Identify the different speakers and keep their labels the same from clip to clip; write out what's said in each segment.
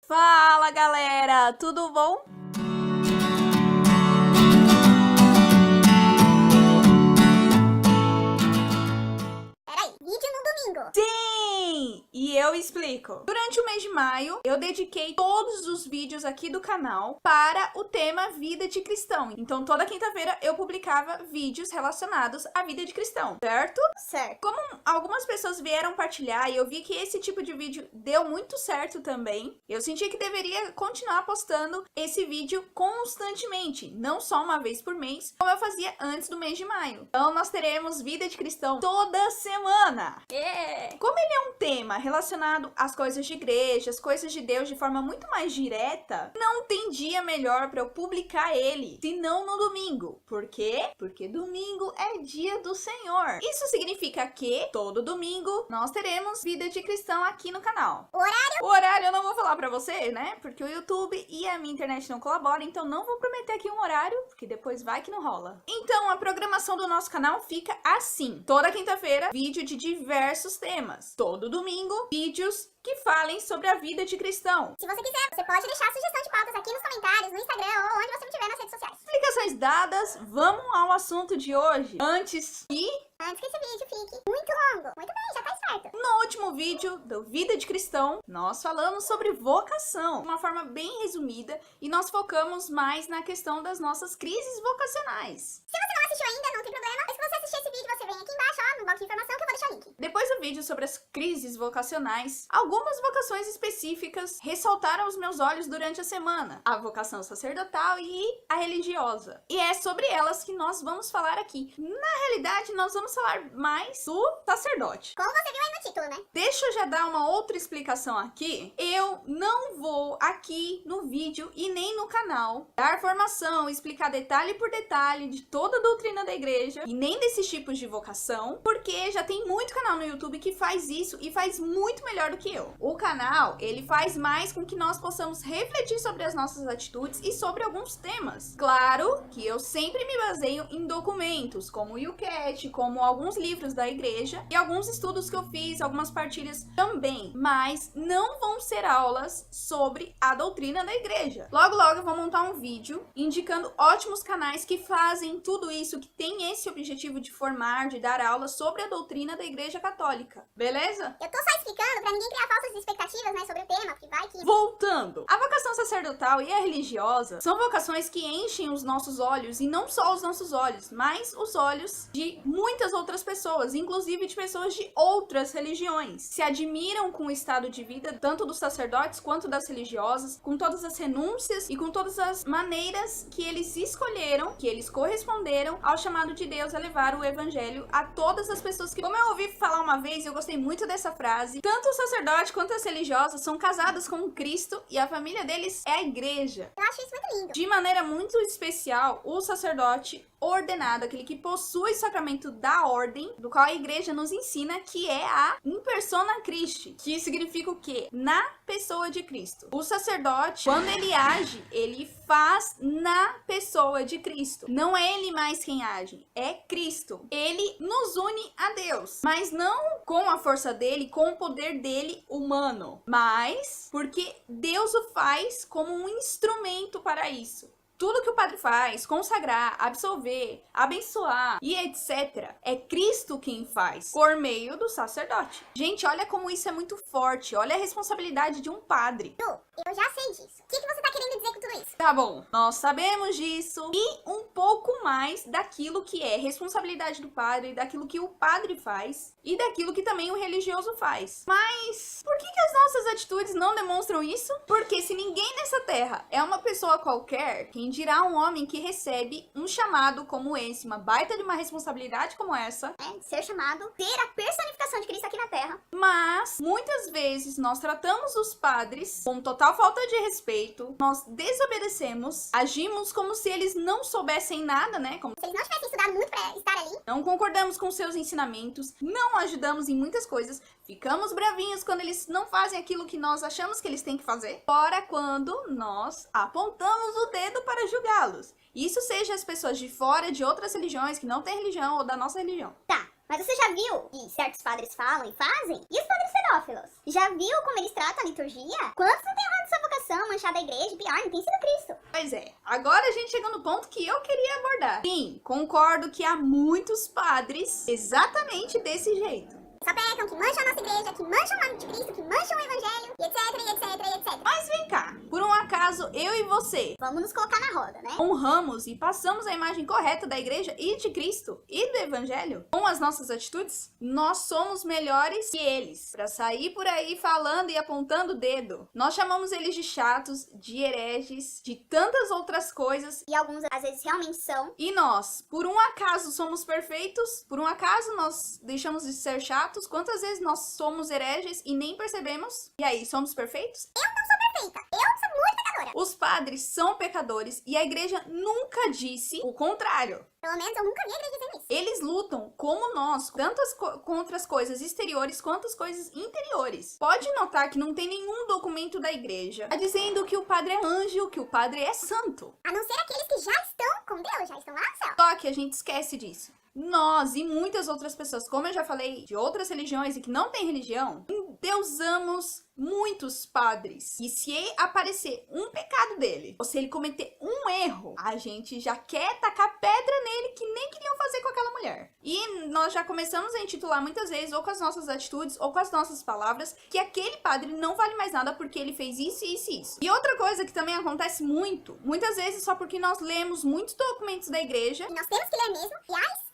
Speaker 1: Fala galera, tudo bom?
Speaker 2: Peraí, vídeo no domingo.
Speaker 1: Sim! E eu explico. Durante o mês de maio, eu dediquei todos os vídeos aqui do canal para o tema Vida de Cristão. Então, toda quinta-feira eu publicava vídeos relacionados à vida de cristão, certo?
Speaker 2: Certo.
Speaker 1: Como algumas pessoas vieram partilhar e eu vi que esse tipo de vídeo deu muito certo também, eu senti que deveria continuar postando esse vídeo constantemente, não só uma vez por mês, como eu fazia antes do mês de maio. Então, nós teremos Vida de Cristão toda semana. Como ele é um tema relacionado às coisas de igreja, às coisas de Deus de forma muito mais direta, não tem dia melhor para eu publicar ele, senão no domingo. Por quê? Porque domingo é dia do Senhor. Isso significa que todo domingo nós teremos Vida de Cristão aqui no canal. O horário eu não vou falar pra você, né? Porque o YouTube e a minha internet não colaboram, então não vou prometer aqui um horário, porque depois vai que não rola. Então a programação do nosso canal fica assim. Toda quinta-feira, vídeo de diversos temas. Todo domingo, vídeos que falem sobre a vida de cristão.
Speaker 2: Se você quiser, você pode deixar a sugestão de pautas aqui nos comentários, no Instagram ou onde você estiver nas redes sociais.
Speaker 1: Explicações dadas, vamos ao assunto de hoje. Antes que
Speaker 2: esse vídeo fique muito longo. Muito bem, já tá esperto.
Speaker 1: no último vídeo do Vida de Cristão, nós falamos sobre vocação, de uma forma bem resumida, e nós focamos mais na questão das nossas crises vocacionais.
Speaker 2: Se você não assistiu ainda, não tem problema. Mas se você assistir esse vídeo, você vem aqui embaixo, ó, no box de informação que eu vou deixar o link.
Speaker 1: Depois do vídeo sobre as crises vocacionais, algumas vocações específicas ressaltaram os meus olhos durante a semana. A vocação sacerdotal e a religiosa. E é sobre elas que nós vamos falar aqui. Na realidade, nós vamos falar mais do sacerdote.
Speaker 2: Como você viu aí no título, né?
Speaker 1: Deixa eu já dar uma outra explicação aqui. Eu não vou aqui no vídeo e nem no canal dar formação, explicar detalhe por detalhe de toda a doutrina da igreja e nem desses tipos de vocação, porque já tem muito canal no YouTube que faz isso e faz muito melhor do que eu. O canal, ele faz mais com que nós possamos refletir sobre as nossas atitudes e sobre alguns temas. Claro que eu sempre me baseio em documentos, como o YouCat, como alguns livros da igreja e alguns estudos que eu fiz, algumas partilhas também, mas não vão ser aulas sobre a doutrina da igreja. Logo, logo eu vou montar um vídeo indicando ótimos canais que fazem tudo isso, que tem esse objetivo de formar, de dar aulas sobre a doutrina da igreja católica, beleza?
Speaker 2: Eu tô só explicando pra ninguém criar falsas expectativas, né, sobre o tema, porque vai que...
Speaker 1: Voltando, a vocação sacerdotal e a religiosa são vocações que enchem os nossos olhos, e não só os nossos olhos, mas os olhos de muitas outras pessoas, inclusive de pessoas de outras religiões. Se admiram com o estado de vida, tanto dos sacerdotes quanto das religiosas, com todas as renúncias e com todas as maneiras que eles escolheram, que eles corresponderam ao chamado de Deus a levar o evangelho a todas as pessoas que... Como eu ouvi falar uma vez, eu gostei muito dessa frase, tanto o sacerdote quanto as religiosas são casadas com Cristo e a família deles é a igreja.
Speaker 2: Eu acho isso muito lindo.
Speaker 1: De maneira muito especial, o sacerdote ordenado, aquele que possui o sacramento da ordem, do qual a igreja nos ensina, que é a in persona Christi, que significa o quê? Na pessoa de Cristo. O sacerdote, quando ele age, ele faz na pessoa de Cristo. Não é ele mais quem age, é Cristo. Ele nos une a Deus, mas não com a força dele, com o poder dele humano, mas porque Deus o faz como um instrumento para isso. Tudo que o padre faz, consagrar, absolver, abençoar e etc., é Cristo quem faz, por meio do sacerdote. Gente, olha como isso é muito forte, olha a responsabilidade de um padre.
Speaker 2: Eu já sei disso. O que você tá querendo dizer com tudo isso?
Speaker 1: Tá bom, nós sabemos disso e um pouco mais daquilo que é responsabilidade do padre, daquilo que o padre faz e daquilo que também o religioso faz. Mas por que as nossas atitudes não demonstram isso? Porque se ninguém nessa terra é uma pessoa qualquer, quem dirá um homem que recebe um chamado como esse, uma baita de uma responsabilidade como essa,
Speaker 2: É, ser chamado, ter a personificação de Cristo aqui na Terra.
Speaker 1: mas muitas vezes nós tratamos os padres com total falta de respeito, nós desobedecemos, agimos como se eles não soubessem nada, né? Como
Speaker 2: Se eles não tivessem estudado muito pra estar ali,
Speaker 1: não concordamos com seus ensinamentos, não ajudamos em muitas coisas, ficamos bravinhos quando eles não fazem aquilo que nós achamos que eles têm que fazer, fora quando nós apontamos o dedo para julgá-los. Isso seja as pessoas de fora, de outras religiões, que não têm religião, ou da nossa religião.
Speaker 2: tá. Mas você já viu que certos padres falam e fazem? E os padres pedófilos? Já viu como eles tratam a liturgia? Quantos não têm honrado sua vocação? manchado a igreja, pior, não tem sido Cristo.
Speaker 1: Pois é, agora a gente chega no ponto que eu queria abordar. Sim, concordo que há muitos padres exatamente desse jeito.
Speaker 2: Só pecam, que mancham a nossa igreja, que mancham o nome de Cristo, que mancham o evangelho, e etc, e etc, e etc.
Speaker 1: Mas vem cá, por um acaso eu e você
Speaker 2: Vamos nos colocar na roda, né?
Speaker 1: honramos e passamos a imagem correta da igreja e de Cristo e do evangelho com as nossas atitudes? Nós somos melhores que eles para sair por aí falando e apontando o dedo. Nós chamamos eles de chatos, de hereges, de tantas outras coisas.
Speaker 2: E alguns às vezes realmente são.
Speaker 1: E nós, por um acaso, somos perfeitos? Por um acaso nós deixamos de ser chatos? Quantas vezes nós somos hereges e nem percebemos? E aí, somos perfeitos?
Speaker 2: Eu não sou perfeita, eu sou muito pecadora.
Speaker 1: Os padres são pecadores e a igreja nunca disse o contrário.
Speaker 2: Pelo menos eu nunca vi a igreja dizendo isso.
Speaker 1: Eles lutam, como nós, tanto contra as coisas exteriores quanto as coisas interiores. Pode notar que não tem nenhum documento da igreja dizendo que o padre é anjo, que o padre é santo.
Speaker 2: A não ser aqueles que já estão com Deus, já estão lá no céu.
Speaker 1: Só que a gente esquece disso. Nós e muitas outras pessoas, como eu já falei, de outras religiões e que não tem religião, endeusamos muitos padres. E se aparecer um pecado dele, ou se ele cometer um erro, a gente já quer tacar pedra nele que nem queriam fazer com aquela mulher. E nós já começamos a intitular muitas vezes, ou com as nossas atitudes, ou com as nossas palavras, que aquele padre não vale mais nada porque ele fez isso, isso e isso. E outra coisa que também acontece muitas vezes só porque nós lemos muitos documentos da igreja.
Speaker 2: E nós temos que ler mesmo.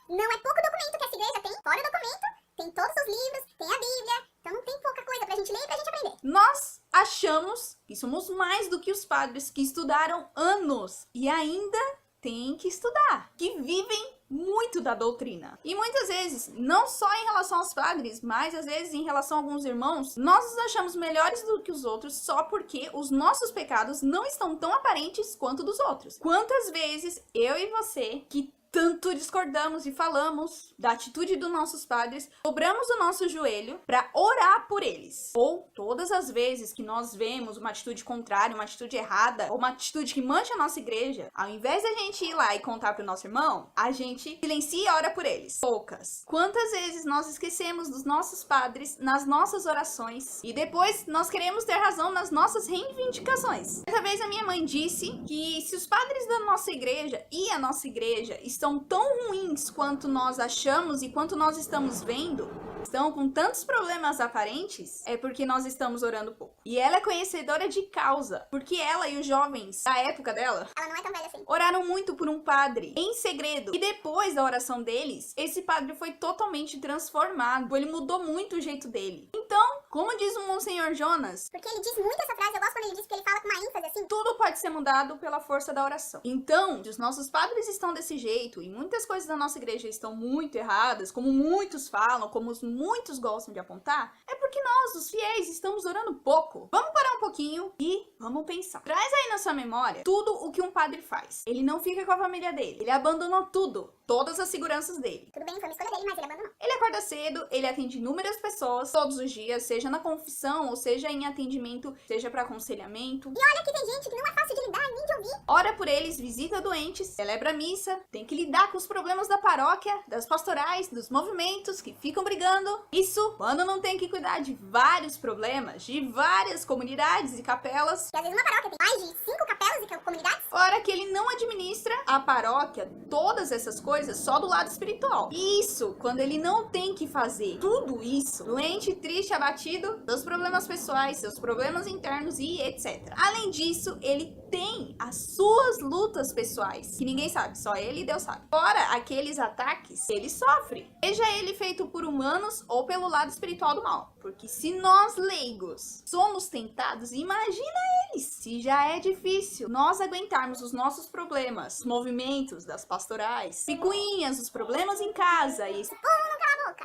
Speaker 2: E não é pouco documento que essa igreja tem. Fora o documento, tem todos os livros, tem a Bíblia. Então não tem pouca coisa pra gente ler e pra gente aprender.
Speaker 1: Nós achamos que somos mais do que os padres que estudaram anos e ainda têm que estudar, que vivem muito da doutrina. E muitas vezes, não só em relação aos padres, mas às vezes em relação a alguns irmãos, nós nos achamos melhores do que os outros só porque os nossos pecados não estão tão aparentes quanto dos outros. Quantas vezes eu e você, que tanto discordamos e falamos da atitude dos nossos padres, dobramos o nosso joelho para orar por eles. Ou todas as vezes que nós vemos uma atitude contrária, uma atitude errada, ou uma atitude que mancha a nossa igreja, ao invés da gente ir lá e contar pro nosso irmão, a gente silencia e ora por eles. Poucas. Quantas vezes nós esquecemos dos nossos padres nas nossas orações e depois nós queremos ter razão nas nossas reivindicações. Certa vez a minha mãe disse que se os padres da nossa igreja e a nossa igreja estão tão ruins quanto nós achamos e quanto nós estamos vendo, estão com tantos problemas aparentes, é porque nós estamos orando pouco. E ela é conhecedora de causa, porque ela e os jovens da época dela,
Speaker 2: ela não é tão velha assim,
Speaker 1: oraram muito por um padre, em segredo. E depois da oração deles, esse padre foi totalmente transformado. Ele mudou muito o jeito dele. Então, como diz o Monsenhor Jonas,
Speaker 2: porque ele diz muito essa frase, eu gosto quando ele diz que ele fala com uma ênfase assim.
Speaker 1: tudo pode ser mudado pela força da oração. Então, se os nossos padres estão desse jeito, e muitas coisas da nossa igreja estão muito erradas, como muitos falam, como muitos gostam de apontar, é porque nós, os fiéis, estamos orando pouco. Vamos parar um pouquinho e vamos pensar. Traz aí na sua memória tudo o que um padre faz. Ele não fica com a família dele. Ele abandonou tudo. Todas as seguranças dele.
Speaker 2: Tudo bem, foi uma escolha dele, mas ele abandonou.
Speaker 1: Ele acorda cedo, ele atende inúmeras pessoas todos os dias, seja na confissão, ou seja em atendimento, seja para aconselhamento.
Speaker 2: E olha que tem gente que não é fácil de lidar nem de ouvir.
Speaker 1: Ora por eles, visita doentes, celebra missa, tem que lidar com os problemas da paróquia, das pastorais, dos movimentos que ficam brigando. Isso quando não tem que cuidar de vários problemas, de várias comunidades e capelas.
Speaker 2: E às vezes uma paróquia tem mais de 5 capelas e comunidades.
Speaker 1: Ora que ele não administra a paróquia, todas essas coisas, só do lado espiritual. Isso quando ele não tem que fazer tudo isso, doente, triste, abatido, seus problemas pessoais, seus problemas internos e etc. Além disso, ele tem as suas lutas pessoais, que ninguém sabe, só ele e Deus sabe. Fora aqueles ataques, ele sofre. Seja ele feito por humanos ou pelo lado espiritual do mal. Porque se nós leigos somos tentados, imagina eles. Se já é difícil nós aguentarmos os nossos problemas, os movimentos das pastorais, picuinhas, os problemas em casa, e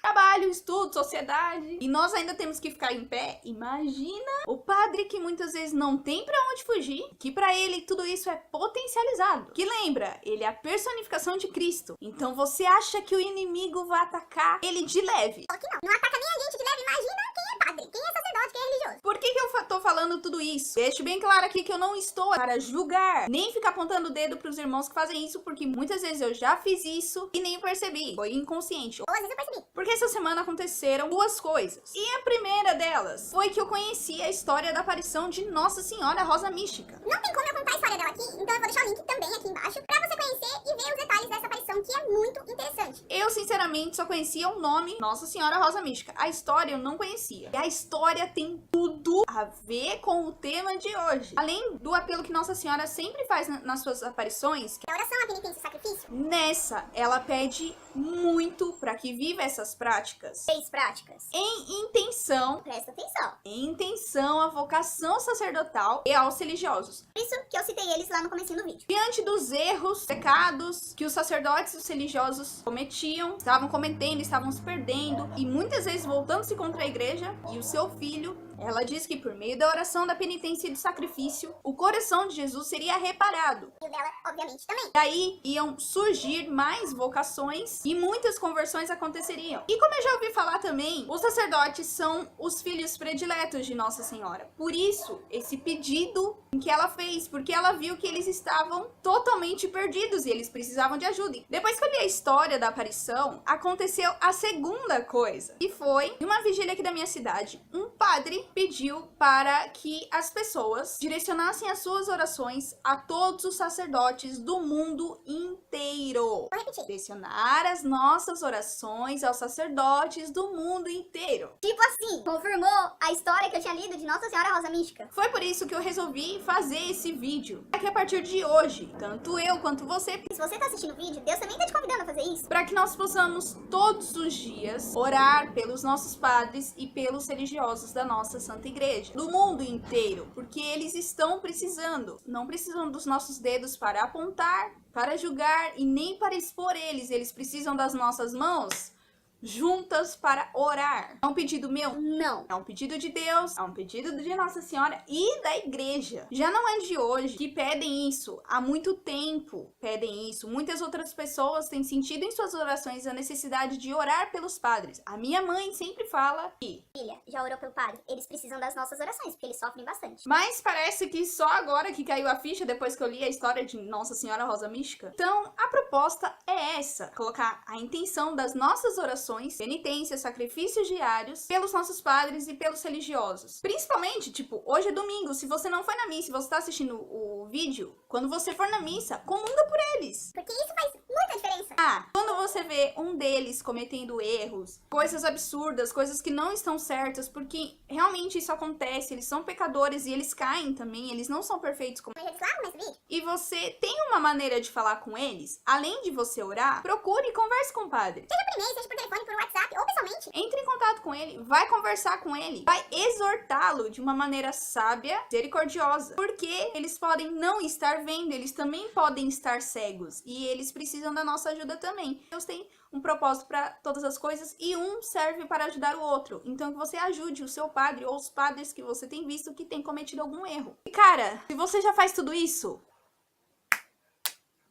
Speaker 1: trabalho, estudo, sociedade, e nós ainda temos que ficar em pé, imagina o padre que muitas vezes não tem pra onde fugir, que pra ele tudo isso é potencializado. Que lembra, ele é a personificação de Cristo. Então você acha que o inimigo vai atacar ele de leve?
Speaker 2: Só que não ataca nem a gente de leve, imagina quem é padre. padre? Quem é sacerdote? Quem é religioso?
Speaker 1: Por que eu tô falando tudo isso? Deixo bem claro aqui que eu não estou para julgar, nem ficar apontando o dedo pros irmãos que fazem isso, porque muitas vezes eu já fiz isso e nem percebi. Foi inconsciente.
Speaker 2: Ou às vezes eu percebi.
Speaker 1: Porque essa semana aconteceram duas coisas. E a primeira delas foi que eu conheci a história da aparição de Nossa Senhora Rosa Mística.
Speaker 2: Não tem como eu contar a história dela aqui, então eu vou deixar o link também aqui embaixo pra você conhecer e ver os detalhes dessa aparição, que é muito interessante.
Speaker 1: Eu, sinceramente, só conhecia o nome Nossa Senhora Rosa Mística. A história eu não conhecia. E a história tem tudo a ver com o tema de hoje. Além do apelo que Nossa Senhora sempre faz nas suas aparições,
Speaker 2: A oração, a penitência e o sacrifício.
Speaker 1: nessa ela pede muito para que viva essas práticas
Speaker 2: 3 práticas.
Speaker 1: em intenção,
Speaker 2: Presta atenção.
Speaker 1: à vocação sacerdotal e aos religiosos.
Speaker 2: Por isso que eu citei eles lá no comecinho do vídeo.
Speaker 1: Diante dos erros, pecados que os sacerdotes e os religiosos cometiam, estavam cometendo, estavam se perdendo e muitas vezes voltando-se contra a igreja e o seu filho, ela diz que por meio da oração, da penitência e do sacrifício, o coração de Jesus seria reparado.
Speaker 2: E o dela, obviamente, também.
Speaker 1: Daí iam surgir mais vocações e muitas conversões aconteceriam. E como eu já ouvi falar também, os sacerdotes são os filhos prediletos de Nossa Senhora. Por isso, esse pedido que ela fez, porque ela viu que eles estavam totalmente perdidos e eles precisavam de ajuda. Depois que eu li a história da aparição, aconteceu a segunda coisa, que foi, em uma vigília aqui da minha cidade, um padre pediu para que as pessoas direcionassem as suas orações a todos os sacerdotes do mundo inteiro.
Speaker 2: Vou repetir.
Speaker 1: Direcionar as nossas orações aos sacerdotes do mundo inteiro.
Speaker 2: Tipo assim, confirmou a história que eu tinha lido de Nossa Senhora Rosa Mística.
Speaker 1: Foi por isso que eu resolvi fazer esse vídeo. Para que a partir de hoje, tanto eu quanto você,
Speaker 2: Se você tá assistindo o vídeo, Deus também tá te convidando a fazer isso.
Speaker 1: para que nós possamos todos os dias orar pelos nossos padres e pelos religiosos da nossa Santa Igreja, do mundo inteiro, porque eles estão precisando. Não precisam dos nossos dedos para apontar, para julgar e nem para expor eles. Eles precisam das nossas mãos juntas para orar. É um pedido meu?
Speaker 2: Não.
Speaker 1: É um pedido de Deus, é um pedido de Nossa Senhora e da igreja. Já não é de hoje que pedem isso, há muito tempo pedem isso. Muitas outras pessoas têm sentido em suas orações a necessidade de orar pelos padres. A minha mãe sempre fala que...
Speaker 2: Filha, já orou pelo padre? Eles precisam das nossas orações, porque eles sofrem bastante.
Speaker 1: Mas parece que só agora que caiu a ficha, depois que eu li a história de Nossa Senhora Rosa Mística. Então, a proposta é essa, colocar a intenção das nossas orações, penitências, sacrifícios diários pelos nossos padres e pelos religiosos. Principalmente, tipo, hoje é domingo, se você não foi na missa, se você tá assistindo o vídeo, quando você for na missa, comunda por eles.
Speaker 2: Porque isso faz muita diferença.
Speaker 1: Quando você vê um deles cometendo erros, coisas absurdas, coisas que não estão certas, porque realmente isso acontece, eles são pecadores e eles caem também, eles não são perfeitos como...
Speaker 2: Mas já disse lá no começo do vídeo.
Speaker 1: E você tem uma maneira de falar com eles, além de você orar, procure e converse com o padre.
Speaker 2: Seja por e-mail, seja por telefone, por WhatsApp ou pessoalmente.
Speaker 1: Entre em contato com ele, vai conversar com ele, vai exortá-lo de uma maneira sábia, misericordiosa, porque eles podem não estar vendo, eles também podem estar cegos e eles precisam da nossa ajuda também. Deus tem um propósito para todas as coisas e um serve para ajudar o outro. Então que você ajude o seu padre ou os padres que você tem visto que tem cometido algum erro. E cara, se você já faz tudo isso,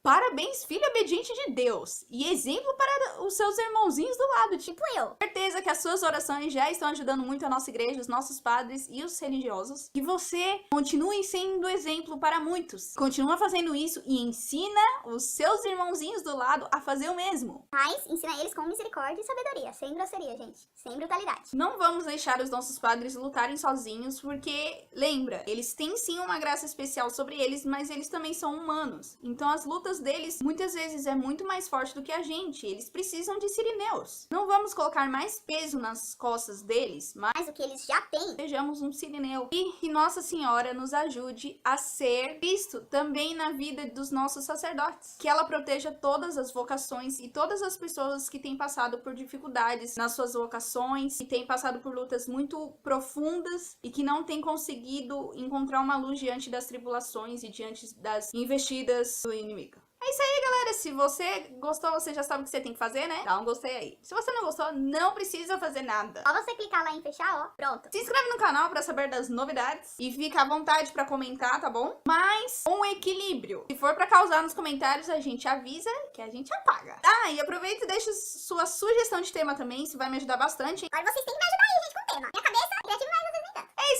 Speaker 1: parabéns, filho obediente de Deus. E exemplo para os seus irmãozinhos do lado.
Speaker 2: Tipo eu.
Speaker 1: Certeza que as suas orações já estão ajudando muito a nossa igreja, os nossos padres e os religiosos. Que você continue sendo exemplo para muitos. Continua fazendo isso e ensina os seus irmãozinhos do lado a fazer o mesmo.
Speaker 2: Mas ensina eles com misericórdia e sabedoria. Sem grosseria, gente. Sem brutalidade.
Speaker 1: Não vamos deixar os nossos padres lutarem sozinhos, porque, lembra, eles têm sim uma graça especial sobre eles, mas eles também são humanos. Então as lutas deles muitas vezes é muito mais forte do que a gente. Eles precisam de sirineus. Não vamos colocar mais peso nas costas deles, mas
Speaker 2: o que eles já têm.
Speaker 1: sejamos um sirineu e que Nossa Senhora nos ajude a ser Cristo também na vida dos nossos sacerdotes. Que ela proteja todas as vocações e todas as pessoas que têm passado por dificuldades nas suas vocações, que têm passado por lutas muito profundas e que não têm conseguido encontrar uma luz diante das tribulações e diante das investidas do inimigo. É isso aí, galera. Se você gostou, você já sabe o que você tem que fazer, né? Dá um gostei aí. Se você não gostou, não precisa fazer nada.
Speaker 2: Só você clicar lá em fechar, ó. Pronto.
Speaker 1: Se inscreve no canal pra saber das novidades e fica à vontade pra comentar, tá bom? Mas com equilíbrio. Se for pra causar nos comentários, a gente avisa que a gente apaga. E aproveita e deixa sua sugestão de tema também, isso vai me ajudar bastante.
Speaker 2: Agora vocês têm que me ajudar aí, gente, com o tema. Minha cabeça, criatividade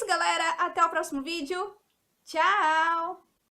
Speaker 1: isso, galera. Até o próximo vídeo. Tchau!